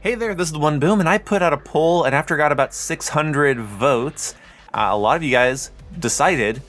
Hey there, this is the One Boom, and I put out a poll, and after I got about 600 votes, a lot of you guys decided,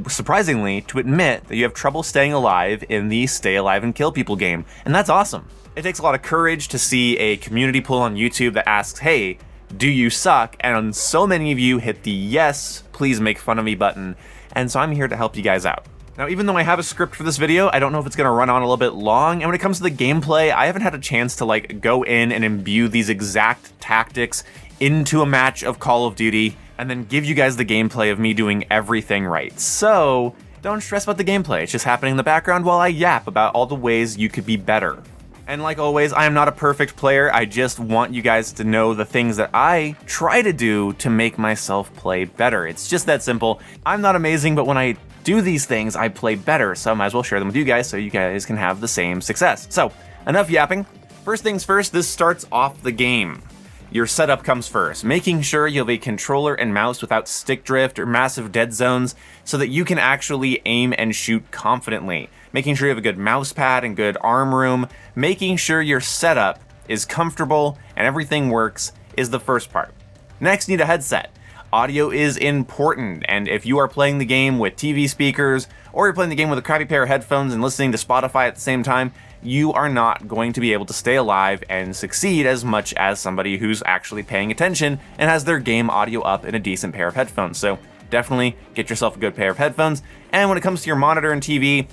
surprisingly, to admit that you have trouble staying alive in the Stay Alive and Kill People game, and that's awesome. It takes a lot of courage to see a community poll on YouTube that asks, hey, do you suck? And so many of you hit the yes, please make fun of me button, and so I'm here to help you guys out. Now, even though I have a script for this video, I don't know if it's going to run on a little bit long, and when it comes to the gameplay, I haven't had a chance to go in and imbue these exact tactics into a match of Call of Duty, and then give you guys the gameplay of me doing everything right. So, don't stress about the gameplay, it's just happening in the background while I yap about all the ways you could be better. And like always, I am not a perfect player, I just want you guys to know the things that I try to do to make myself play better. It's just that simple. I'm not amazing, but when I do these things, I play better, so I might as well share them with you guys so you guys can have the same success. So, enough yapping. First things first, this starts off the game. Your setup comes first, making sure you have a controller and mouse without stick drift or massive dead zones so that you can actually aim and shoot confidently. Making sure you have a good mouse pad and good arm room, making sure your setup is comfortable and everything works is the first part. Next, you need a headset. Audio is important, and if you are playing the game with TV speakers, or you're playing the game with a crappy pair of headphones and listening to Spotify at the same time, you are not going to be able to stay alive and succeed as much as somebody who's actually paying attention and has their game audio up in a decent pair of headphones. So definitely get yourself a good pair of headphones, and when it comes to your monitor and TV,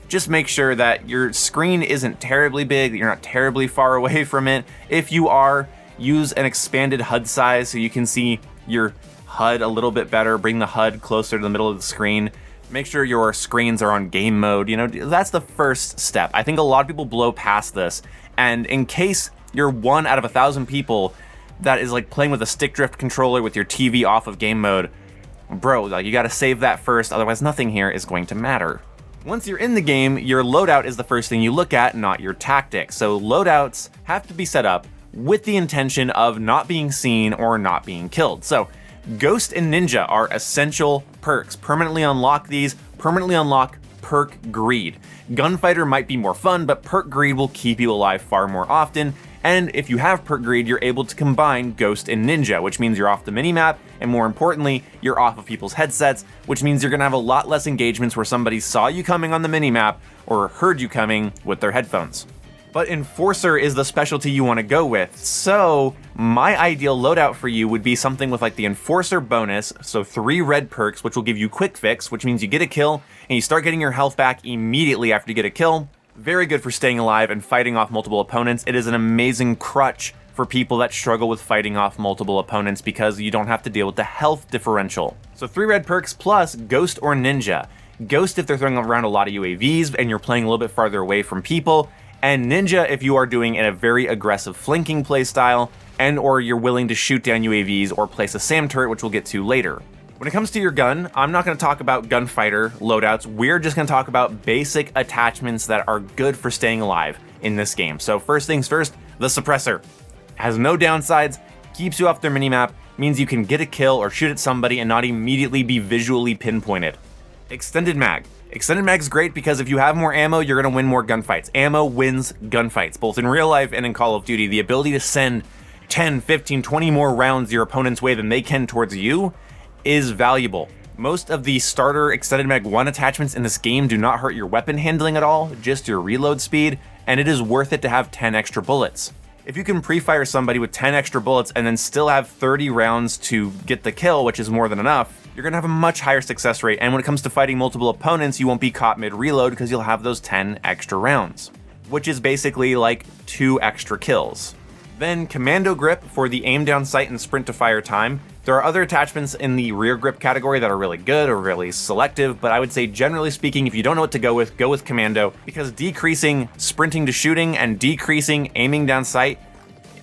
just make sure that your screen isn't terribly big, that you're not terribly far away from it. If you are, use an expanded HUD size so you can see your HUD a little bit better, bring the HUD closer to the middle of the screen. Make sure your screens are on game mode, that's the first step. I think a lot of people blow past this, and in case you're 1 out of 1,000 people that is playing with a stick drift controller with your TV off of game mode, bro, you gotta save that first, otherwise nothing here is going to matter. Once you're in the game, your loadout is the first thing you look at, not your tactics. So loadouts have to be set up with the intention of not being seen or not being killed. So Ghost and Ninja are essential perks. Permanently unlock these, permanently unlock Perk Greed. Gunfighter might be more fun, but Perk Greed will keep you alive far more often, and if you have Perk Greed, you're able to combine Ghost and Ninja, which means you're off the minimap, and more importantly, you're off of people's headsets, which means you're gonna have a lot less engagements where somebody saw you coming on the minimap or heard you coming with their headphones. But Enforcer is the specialty you want to go with, so my ideal loadout for you would be something with the Enforcer bonus, so 3 red perks, which will give you Quick Fix, which means you get a kill, and you start getting your health back immediately after you get a kill. Very good for staying alive and fighting off multiple opponents. It is an amazing crutch for people that struggle with fighting off multiple opponents because you don't have to deal with the health differential. So 3 red perks plus Ghost or Ninja. Ghost if they're throwing around a lot of UAVs and you're playing a little bit farther away from people, and Ninja if you are doing in a very aggressive flanking playstyle, and or you're willing to shoot down UAVs or place a SAM turret, which we'll get to later. When it comes to your gun, I'm not going to talk about gunfighter loadouts, we're just going to talk about basic attachments that are good for staying alive in this game. So first things first, the suppressor. Has no downsides, keeps you off their minimap, means you can get a kill or shoot at somebody and not immediately be visually pinpointed. Extended mag. Extended mag is great because if you have more ammo, you're going to win more gunfights. Ammo wins gunfights, both in real life and in Call of Duty. The ability to send 10, 15, 20 more rounds your opponent's way than they can towards you is valuable. Most of the starter Extended Mag 1 attachments in this game do not hurt your weapon handling at all, just your reload speed, and it is worth it to have 10 extra bullets. If you can pre-fire somebody with 10 extra bullets and then still have 30 rounds to get the kill, which is more than enough, you're gonna have a much higher success rate, and when it comes to fighting multiple opponents, you won't be caught mid-reload because you'll have those 10 extra rounds, which is basically 2 extra kills. Then Commando Grip for the aim down sight and sprint to fire time. There are other attachments in the rear grip category that are really good or really selective, but I would say generally speaking, if you don't know what to go with Commando, because decreasing sprinting to shooting and decreasing aiming down sight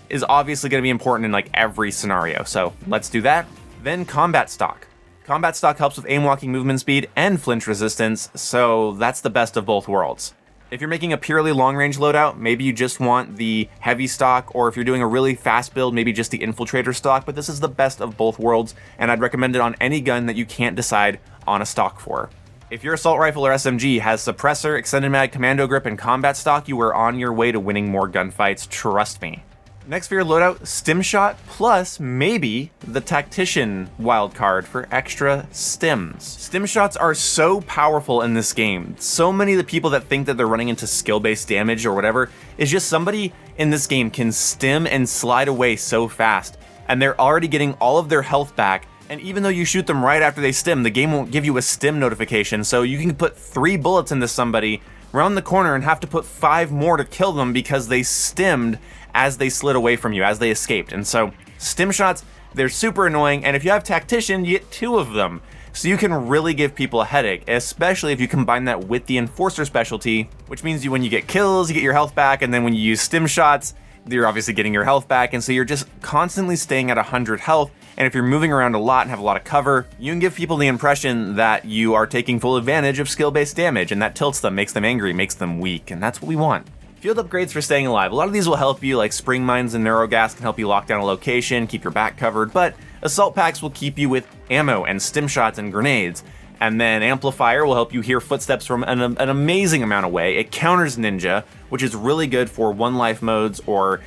is obviously going to be important in every scenario, so let's do that. Then Combat Stock. Combat Stock helps with aim walking movement speed and flinch resistance, so that's the best of both worlds. If you're making a purely long-range loadout, maybe you just want the heavy stock, or if you're doing a really fast build, maybe just the infiltrator stock, but this is the best of both worlds, and I'd recommend it on any gun that you can't decide on a stock for. If your assault rifle or SMG has suppressor, extended mag, commando grip, and combat stock, you are on your way to winning more gunfights, trust me. Next for your loadout, stim shot plus maybe the tactician wildcard for extra stims. Stim shots are so powerful in this game. So many of the people that think that they're running into skill-based damage or whatever is just somebody in this game can stim and slide away so fast, and they're already getting all of their health back. And even though you shoot them right after they stim, the game won't give you a stim notification, so you can put 3 bullets into somebody, round the corner, and have to put 5 more to kill them because they stimmed as they slid away from you, as they escaped. And so stim shots, they're super annoying, and if you have tactician, you get 2 of them. So you can really give people a headache, especially if you combine that with the enforcer specialty, which means when you get kills, you get your health back, and then when you use stim shots, you're obviously getting your health back, and so you're just constantly staying at 100 health. And if you're moving around a lot and have a lot of cover, you can give people the impression that you are taking full advantage of skill-based damage, and that tilts them, makes them angry, makes them weak, and that's what we want. Field upgrades for staying alive. A lot of these will help you, like spring mines and neurogas can help you lock down a location, keep your back covered, but assault packs will keep you with ammo and stim shots and grenades. And then amplifier will help you hear footsteps from an amazing amount away. It counters ninja, which is really good for 1 life modes or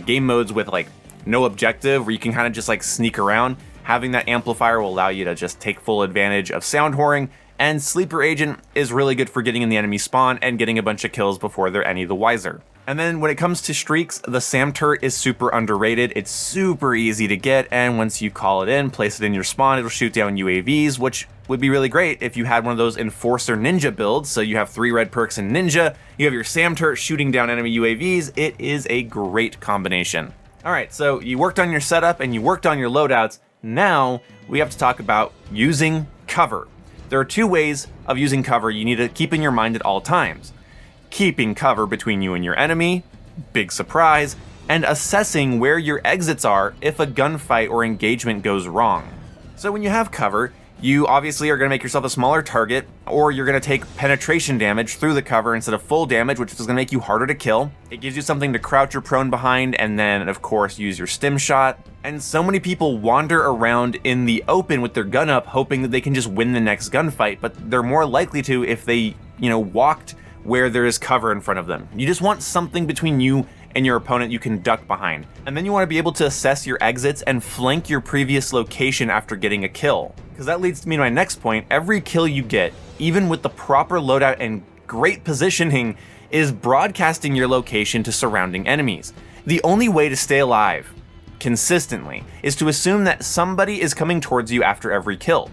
game modes with like no objective, where you can kind of just like sneak around. Having that amplifier will allow you to just take full advantage of sound whoring. And Sleeper Agent is really good for getting in the enemy spawn and getting a bunch of kills before they're any the wiser. And then when it comes to streaks, the SAM turret is super underrated. It's super easy to get, and once you call it in, place it in your spawn, it'll shoot down UAVs, which would be really great if you had one of those Enforcer Ninja builds. So you have 3 red perks in Ninja, you have your SAM turret shooting down enemy UAVs. It is a great combination. All right, so you worked on your setup and you worked on your loadouts. Now we have to talk about using cover. There are 2 ways of using cover you need to keep in your mind at all times. Keeping cover between you and your enemy, big surprise, and assessing where your exits are if a gunfight or engagement goes wrong. So when you have cover, you obviously are going to make yourself a smaller target, or you're going to take penetration damage through the cover instead of full damage, which is going to make you harder to kill. It gives you something to crouch or prone behind, and then of course use your stim shot. And so many people wander around in the open with their gun up hoping that they can just win the next gunfight, but they're more likely to if they, walked where there is cover in front of them. You just want something between you and your opponent you can duck behind. And then you want to be able to assess your exits and flank your previous location after getting a kill. Because that leads me to my next point. Every kill you get, even with the proper loadout and great positioning, is broadcasting your location to surrounding enemies. The only way to stay alive consistently is to assume that somebody is coming towards you after every kill.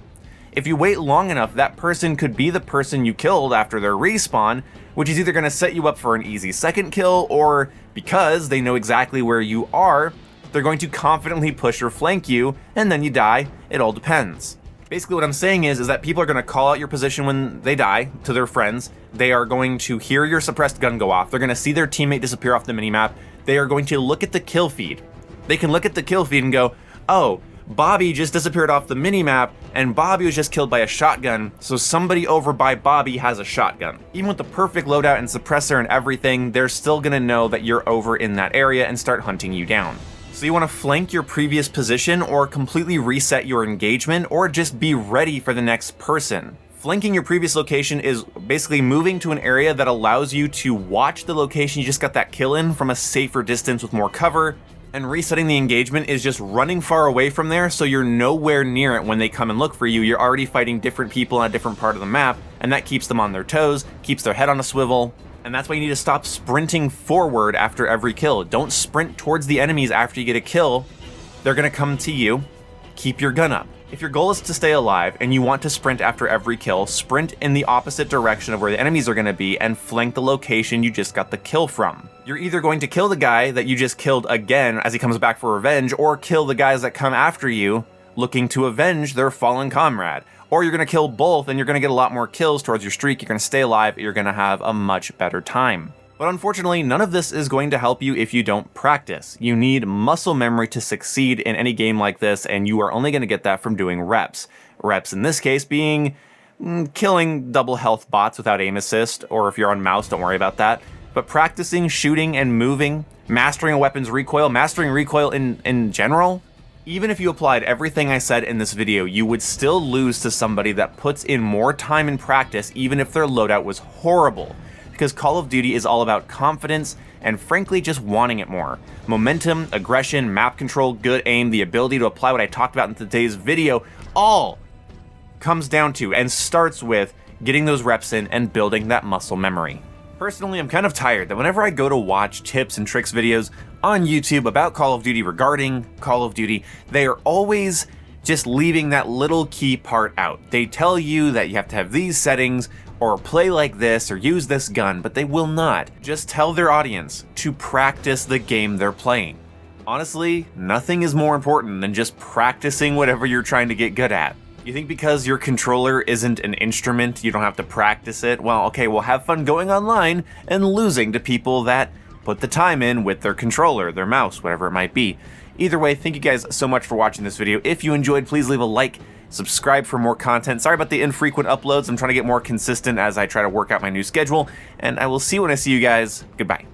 If you wait long enough, that person could be the person you killed after their respawn, which is either going to set you up for an easy second kill, or because they know exactly where you are, they're going to confidently push or flank you, and then you die. It all depends. Basically what I'm saying is that people are going to call out your position when they die to their friends. They are going to hear your suppressed gun go off. They're going to see their teammate disappear off the minimap. They are going to look at the kill feed. They can look at the kill feed and go, oh, Bobby just disappeared off the minimap, and Bobby was just killed by a shotgun, so somebody over by Bobby has a shotgun. Even with the perfect loadout and suppressor and everything, they're still gonna know that you're over in that area and start hunting you down. So you wanna flank your previous position, or completely reset your engagement, or just be ready for the next person. Flanking your previous location is basically moving to an area that allows you to watch the location you just got that kill in from a safer distance with more cover. And resetting the engagement is just running far away from there so you're nowhere near it when they come and look for you. You're already fighting different people on a different part of the map, and that keeps them on their toes, keeps their head on a swivel. And that's why you need to stop sprinting forward after every kill. Don't sprint towards the enemies after you get a kill. They're gonna come to you. Keep your gun up. If your goal is to stay alive and you want to sprint after every kill, sprint in the opposite direction of where the enemies are going to be and flank the location you just got the kill from. You're either going to kill the guy that you just killed again as he comes back for revenge, or kill the guys that come after you looking to avenge their fallen comrade. Or you're going to kill both and you're going to get a lot more kills towards your streak, you're going to stay alive, you're going to have a much better time. But unfortunately, none of this is going to help you if you don't practice. You need muscle memory to succeed in any game like this, and you are only going to get that from doing reps. Reps in this case being killing double health bots without aim assist, or if you're on mouse, don't worry about that. But practicing shooting and moving, mastering a weapon's recoil, mastering recoil in general, even if you applied everything I said in this video, you would still lose to somebody that puts in more time in practice, even if their loadout was horrible. Because because Call of Duty is all about confidence and frankly just wanting it more. Momentum, aggression, map control, good aim, the ability to apply what I talked about in today's video, all comes down to and starts with getting those reps in and building that muscle memory. Personally, I'm kind of tired that whenever I go to watch tips and tricks videos on YouTube about Call of Duty regarding Call of Duty, they are always just leaving that little key part out. They tell you that you have to have these settings or play like this or use this gun, but they will not just tell their audience to practice the game they're playing. Honestly, nothing is more important than just practicing whatever you're trying to get good at. You think because your controller isn't an instrument, you don't have to practice it? Well, okay, well have fun going online and losing to people that put the time in with their controller, their mouse, whatever it might be. Either way, thank you guys so much for watching this video. If you enjoyed, please leave a like, subscribe for more content. Sorry about the infrequent uploads. I'm trying to get more consistent as I try to work out my new schedule, and I will see you when I see you guys. Goodbye.